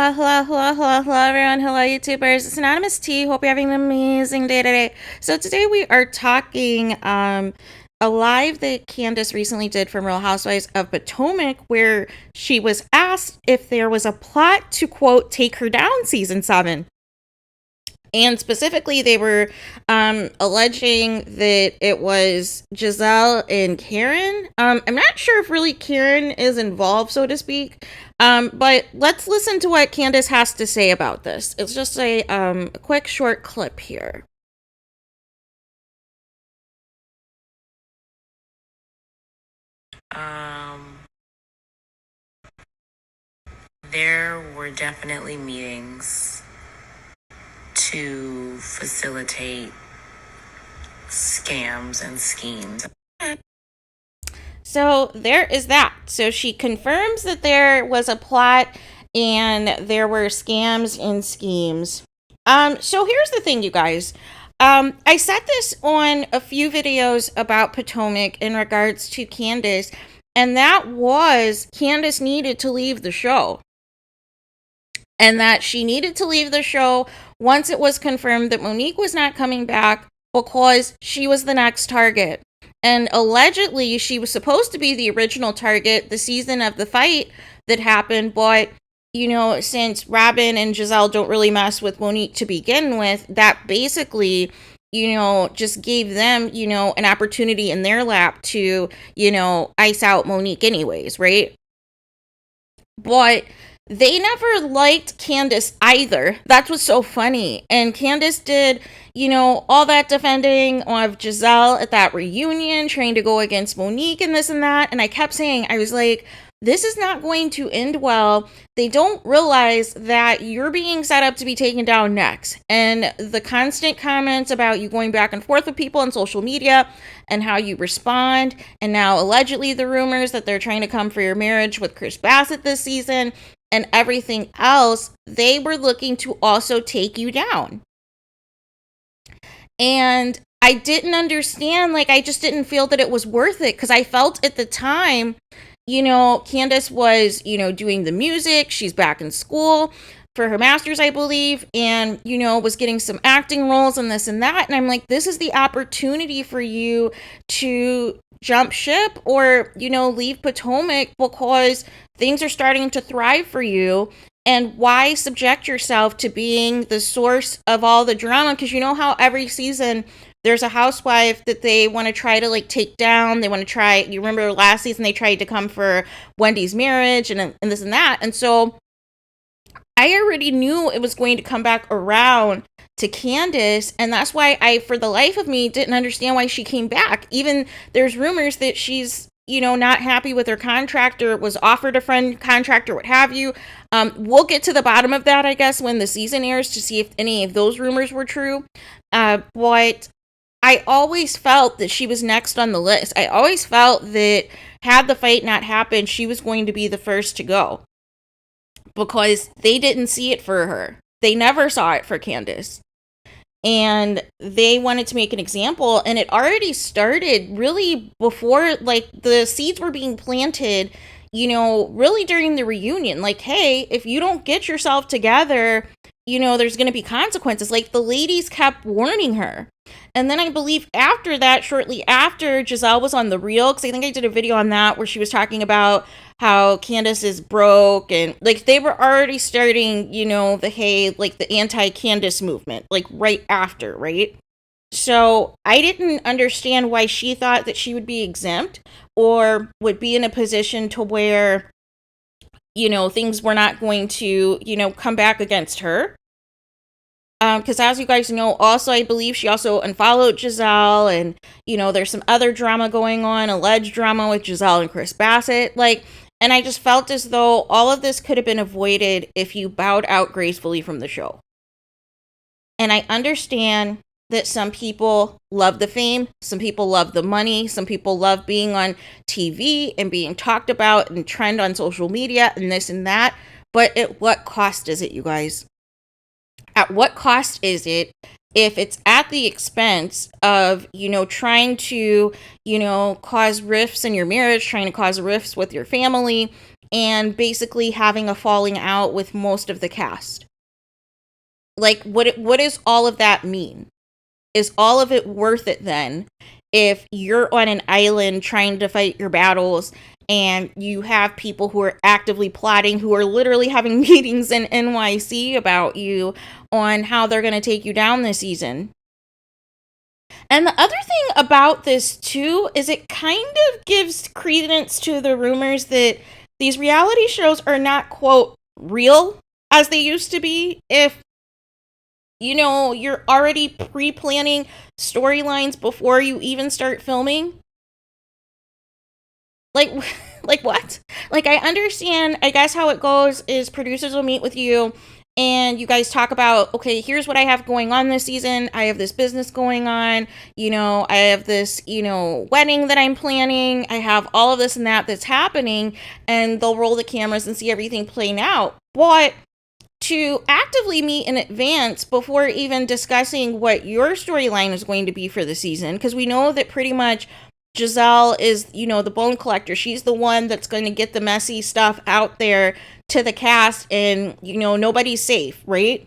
Hello, everyone. Hello, YouTubers. It's Anonymous T. Hope you're having an amazing day today. So today we are talking a live that Candiace recently did from Real Housewives of Potomac, where she was asked if there was a plot to, quote, take her down season 7. And specifically, they were alleging that it was Giselle and Karen. I'm not sure if really Karen is involved, so to speak. But let's listen to what Candiace has to say about this. It's just a quick, short clip here. There were definitely meetings to facilitate scams and schemes. So there is that. So she confirms that there was a plot and there were scams and schemes. So here's the thing, you guys. I said this on a few videos about Potomac in regards to Candiace, and that was Candiace needed to leave the show. And that she needed to leave the show once it was confirmed that Monique was not coming back because she was the next target. And allegedly, she was supposed to be the original target the season of the fight that happened. But, you know, since Robin and Giselle don't really mess with Monique to begin with, that basically, you know, just gave them, you know, an opportunity in their lap to, you know, ice out Monique anyways, right? But they never liked Candiace either. That's what's so funny. And Candiace did, you know, all that defending of Giselle at that reunion, trying to go against Monique and this and that. And I kept saying, I was like, this is not going to end well. They don't realize that you're being set up to be taken down next. And the constant comments about you going back and forth with people on social media and how you respond. And now allegedly the rumors that they're trying to come for your marriage with Chris Bassett this season and everything else, they were looking to also take you down. And I didn't understand, like, I just didn't feel that it was worth it, because I felt at the time, you know, Candiace was, you know, doing the music, she's back in school for her master's, I believe, and, you know, was getting some acting roles and this and that, and I'm like, this is the opportunity for you to jump ship or, you know, leave Potomac because things are starting to thrive for you. And why subject yourself to being the source of all the drama? Because you know how every season there's a housewife that they want to try to like take down. They want to try, you remember last season they tried to come for Wendy's marriage and this and that. And so I already knew it was going to come back around to Candiace, and that's why I, for the life of me, didn't understand why she came back. Even there's rumors that she's, you know, not happy with her contract or was offered a friend contract or what have you. We'll get to the bottom of that, I guess, when the season airs to see if any of those rumors were true. But I always felt that she was next on the list. I always felt that had the fight not happened, she was going to be the first to go. Because they didn't see it for her. They never saw it for Candiace. And they wanted to make an example, and it already started really before, like, the seeds were being planted, you know, really during the reunion. Like, hey, if you don't get yourself together, you know, there's going to be consequences. Like, the ladies kept warning her. And then I believe after that, shortly after, Giselle was on The Real, because I think I did a video on that where she was talking about how Candiace is broke, and like they were already starting, you know, the anti-Candiace movement, like right after, right? So I didn't understand why she thought that she would be exempt or would be in a position to where, you know, things were not going to, you know, come back against her. Because as you guys know, also, I believe she also unfollowed Giselle, and, you know, there's some other drama going on, alleged drama with Giselle and Chris Bassett. Like, and I just felt as though all of this could have been avoided if you bowed out gracefully from the show. And I understand that some people love the fame, some people love the money, some people love being on TV and being talked about and trend on social media and this and that. But at what cost is it, you guys? At what cost is it if it's at the expense of, you know, trying to, you know, cause rifts in your marriage, trying to cause rifts with your family, and basically having a falling out with most of the cast. Like, what does all of that mean? Is all of it worth it then if you're on an island trying to fight your battles and you have people who are actively plotting, who are literally having meetings in NYC about you on how they're going to take you down this season? And the other thing about this too is it kind of gives credence to the rumors that these reality shows are not, quote, real as they used to be. If you're already pre-planning storylines before you even start filming. Like, like what? Like, I understand, I guess how it goes is producers will meet with you and you guys talk about, okay, here's what I have going on this season. I have this business going on. I have this, wedding that I'm planning. I have all of this and that's happening. And they'll roll the cameras and see everything playing out. But to actively meet in advance before even discussing what your storyline is going to be for the season, because we know that pretty much Giselle is, the bone collector. She's the one that's going to get the messy stuff out there to the cast, and, nobody's safe, right?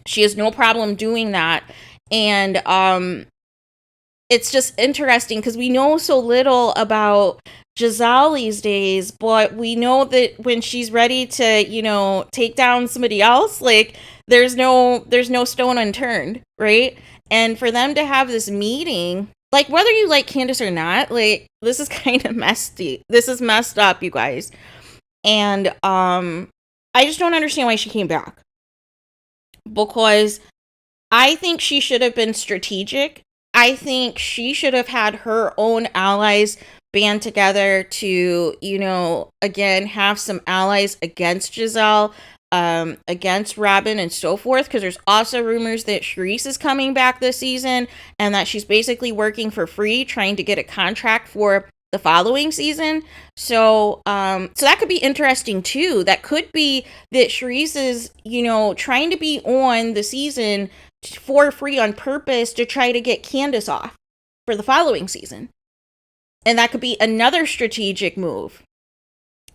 She has no problem doing that. And it's just interesting because we know so little about Giselle these days, but we know that when she's ready to, take down somebody else, like there's no stone unturned, right? And for them to have this meeting, like whether you like Candiace or not, like this is kind of messy. This is messed up, you guys. And I just don't understand why she came back. Because I think she should have been strategic. I think she should have had her own allies band together to, again, have some allies against Giselle, against Robin and so forth. Because there's also rumors that Charisse is coming back this season and that she's basically working for free, trying to get a contract for the following season. So that could be interesting too. That could be that Charisse is, trying to be on the season for free on purpose to try to get Candiace off for the following season. And that could be another strategic move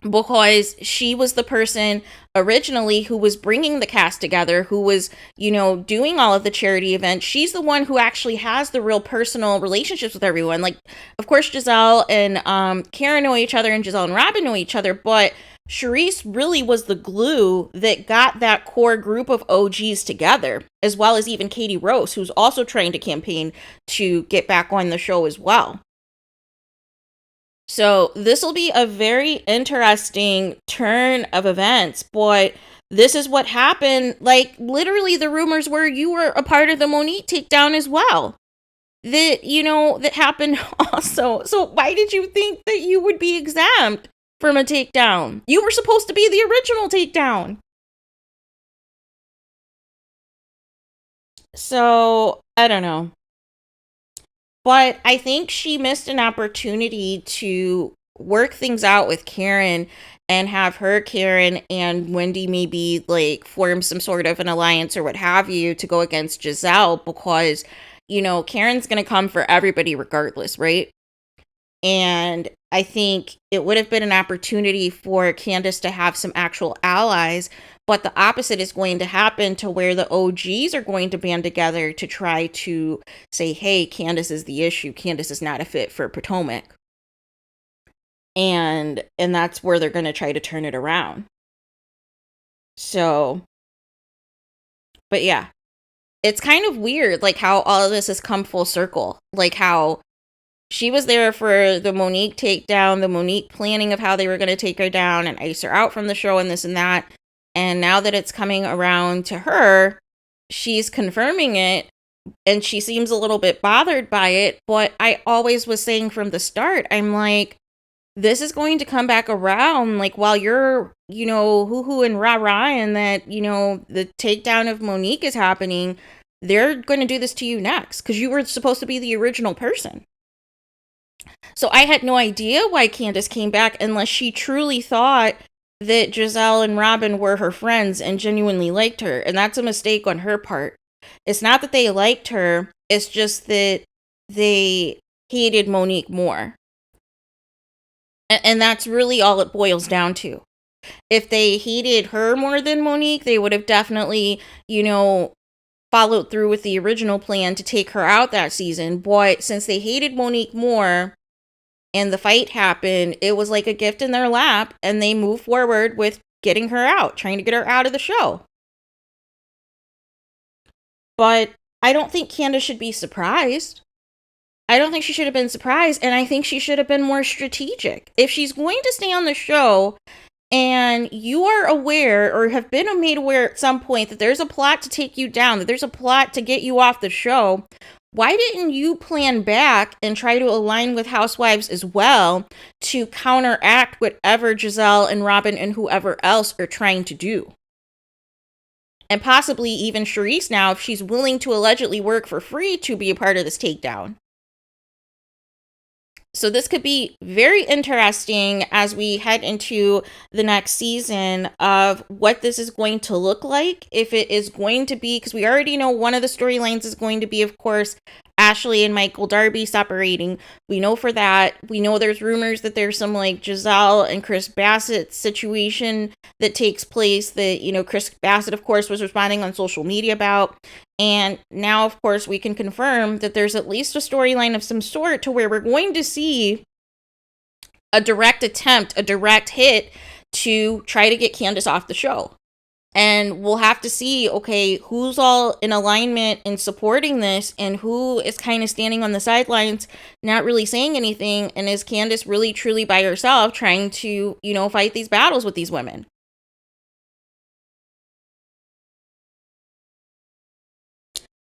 because she was the person originally who was bringing the cast together, who was, doing all of the charity events. She's the one who actually has the real personal relationships with everyone. Like, of course, Giselle and Karen know each other and Giselle and Robin know each other, but Charisse really was the glue that got that core group of OGs together, as well as even Katie Rose, who's also trying to campaign to get back on the show as well. So this will be a very interesting turn of events, but this is what happened. Like, literally the rumors were you were a part of the Monique takedown as well. That, that happened also. So why did you think that you would be exempt from a takedown? You were supposed to be the original takedown. So, I don't know. But I think she missed an opportunity to work things out with Karen and have her, Karen, and Wendy maybe like form some sort of an alliance or what have you to go against Giselle because, Karen's going to come for everybody regardless, right? And I think it would have been an opportunity for Candiace to have some actual allies, but the opposite is going to happen to where the OGs are going to band together to try to say, hey, Candiace is the issue. Candiace is not a fit for Potomac. And that's where they're going to try to turn it around. So, but yeah, it's kind of weird, like how all of this has come full circle, like how she was there for the Monique takedown, the Monique planning of how they were going to take her down and ice her out from the show and this and that. And now that it's coming around to her, she's confirming it and she seems a little bit bothered by it. But I always was saying from the start, I'm like, this is going to come back around. Like while you're, hoo-hoo and rah-rah and that, the takedown of Monique is happening, they're going to do this to you next because you were supposed to be the original person. So I had no idea why Candiace came back unless she truly thought that Giselle and Robin were her friends and genuinely liked her. And that's a mistake on her part. It's not that they liked her. It's just that they hated Monique more. And that's really all it boils down to. If they hated her more than Monique, they would have definitely, followed through with the original plan to take her out that season. But since they hated Monique more and the fight happened, it was like a gift in their lap, and they moved forward with getting her out, trying to get her out of the show. But I don't think Candiace should be surprised. I don't think she should have been surprised, and I think she should have been more strategic. If she's going to stay on the show, and you are aware or have been made aware at some point that there's a plot to take you down, that there's a plot to get you off the show, why didn't you plan back and try to align with Housewives as well to counteract whatever Giselle and Robin and whoever else are trying to do? And possibly even Charisse now, if she's willing to allegedly work for free to be a part of this takedown. So this could be very interesting as we head into the next season of what this is going to look like. If it is going to be, because we already know one of the storylines is going to be, of course, Ashley and Michael Darby separating. We know for that. We know there's rumors that there's some like Giselle and Chris Bassett situation that takes place that, Chris Bassett, of course, was responding on social media about. And now, of course, we can confirm that there's at least a storyline of some sort to where we're going to see a direct attempt, a direct hit to try to get Candiace off the show. And we'll have to see, okay, who's all in alignment in supporting this and who is kind of standing on the sidelines, not really saying anything. And is Candiace really truly by herself trying to, fight these battles with these women?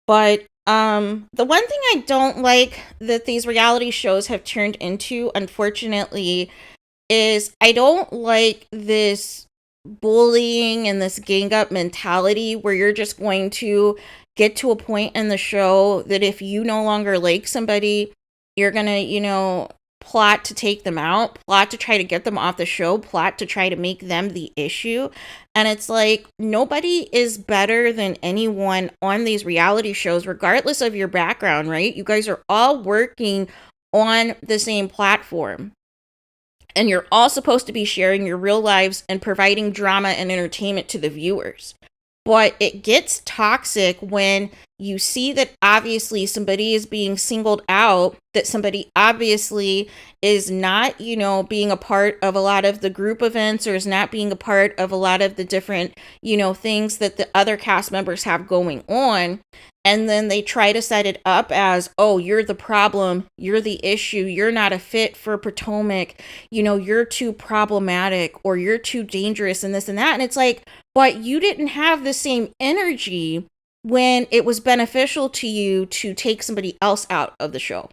But the one thing I don't like that these reality shows have turned into, unfortunately, is I don't like this bullying and this gang up mentality where you're just going to get to a point in the show that if you no longer like somebody, you're gonna, plot to take them out, plot to try to get them off the show, plot to try to make them the issue. And it's like, nobody is better than anyone on these reality shows, regardless of your background, right? You guys are all working on the same platform. And you're all supposed to be sharing your real lives and providing drama and entertainment to the viewers. But it gets toxic when you see that obviously somebody is being singled out, that somebody obviously is not, being a part of a lot of the group events or is not being a part of a lot of the different, things that the other cast members have going on. And then they try to set it up as, oh, you're the problem, you're the issue, you're not a fit for Potomac, you're too problematic or you're too dangerous and this and that. And it's like, but you didn't have the same energy when it was beneficial to you to take somebody else out of the show.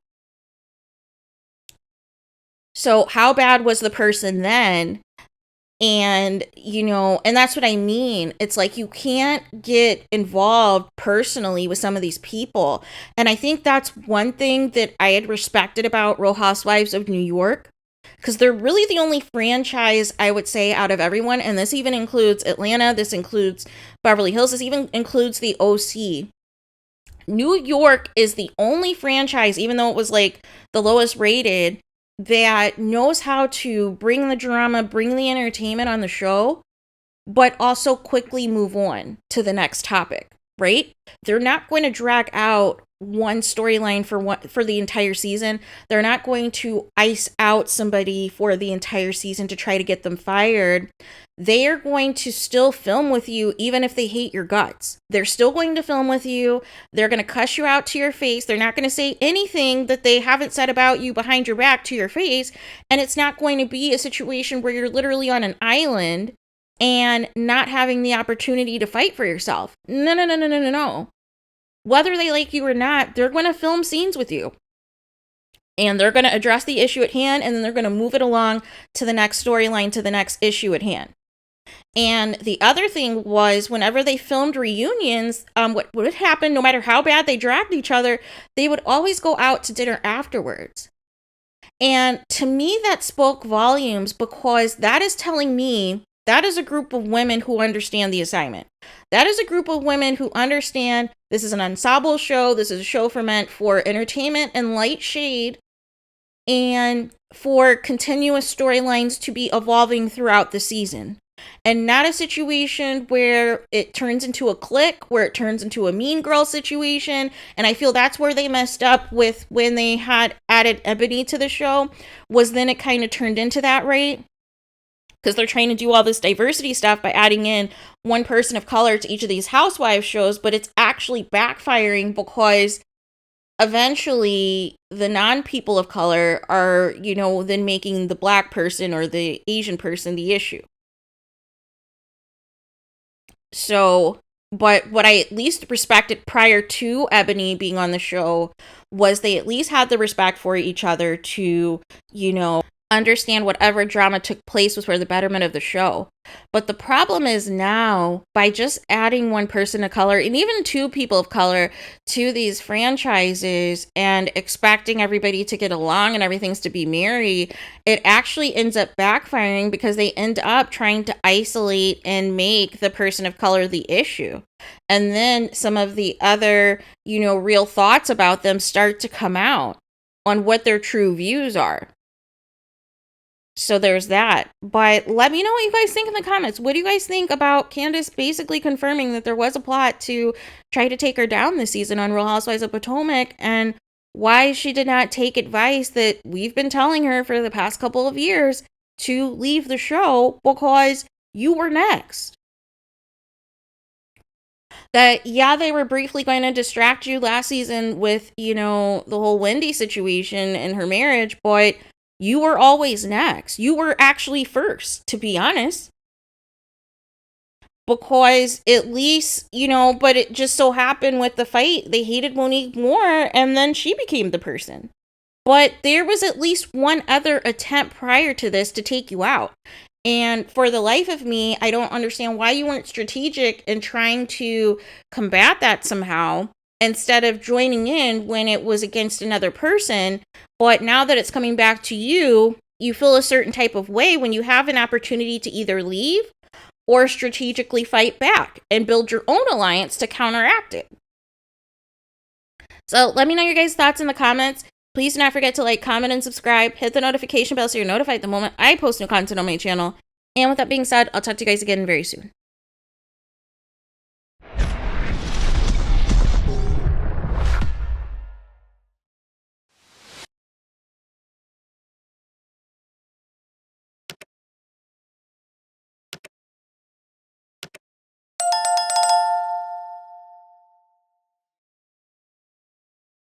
So how bad was the person then? And, and that's what I mean. It's like you can't get involved personally with some of these people. And I think that's one thing that I had respected about Real Housewives of New York, because they're really the only franchise, I would say, out of everyone. And this even includes Atlanta. This includes Beverly Hills. This even includes the OC. New York is the only franchise, even though it was like the lowest rated, that knows how to bring the drama, bring the entertainment on the show, but also quickly move on to the next topic, right? They're not going to drag out one storyline for the entire season. They're not going to ice out somebody for the entire season to try to get them fired. They are going to still film with you even if they hate your guts. They're still going to film with you. They're going to cuss you out to your face. They're not going to say anything that they haven't said about you behind your back to your face. And it's not going to be a situation where you're literally on an island and not having the opportunity to fight for yourself. No. Whether they like you or not, they're going to film scenes with you. And they're going to address the issue at hand, and then they're going to move it along to the next storyline, to the next issue at hand. And the other thing was, whenever they filmed reunions, what would happen, no matter how bad they dragged each other, they would always go out to dinner afterwards. And to me, that spoke volumes, because that is telling me that is a group of women who understand the assignment. That is a group of women who understand this is an ensemble show. This is a show meant for entertainment and light shade. and for continuous storylines to be evolving throughout the season. And not a situation where it turns into a clique, where it turns into a mean girl situation. And I feel that's where they messed up with when they had added Ebony to the show, was then it kind of turned into that, right? Because they're trying to do all this diversity stuff by adding in one person of color to each of these housewives shows, but it's actually backfiring because eventually the non-people of color are, then making the black person or the Asian person the issue. So, but what I at least respected prior to Ebony being on the show was they at least had the respect for each other to, understand whatever drama took place was for the betterment of the show. But the problem is now, by just adding one person of color and even two people of color to these franchises and expecting everybody to get along and everything's to be merry, it actually ends up backfiring because they end up trying to isolate and make the person of color the issue. And then some of the other, real thoughts about them start to come out on what their true views are. So there's that. But let me know what you guys think in the comments. What do you guys think about Candiace basically confirming that there was a plot to try to take her down this season on Real Housewives of Potomac, and why she did not take advice that we've been telling her for the past couple of years to leave the show because you were next? That, yeah, they were briefly going to distract you last season with, the whole Wendy situation and her marriage, but you were always next. You were actually first, to be honest. Because at least, but it just so happened with the fight, they hated Monique more, and then she became the person. But there was at least one other attempt prior to this to take you out. And for the life of me, I don't understand why you weren't strategic in trying to combat that somehow, instead of joining in when it was against another person. But now that it's coming back to you, you feel a certain type of way when you have an opportunity to either leave or strategically fight back and build your own alliance to counteract it. So let me know your guys' thoughts in the comments. Please do not forget to like, comment, and subscribe. Hit the notification bell so you're notified the moment I post new content on my channel. And with that being said, I'll talk to you guys again very soon.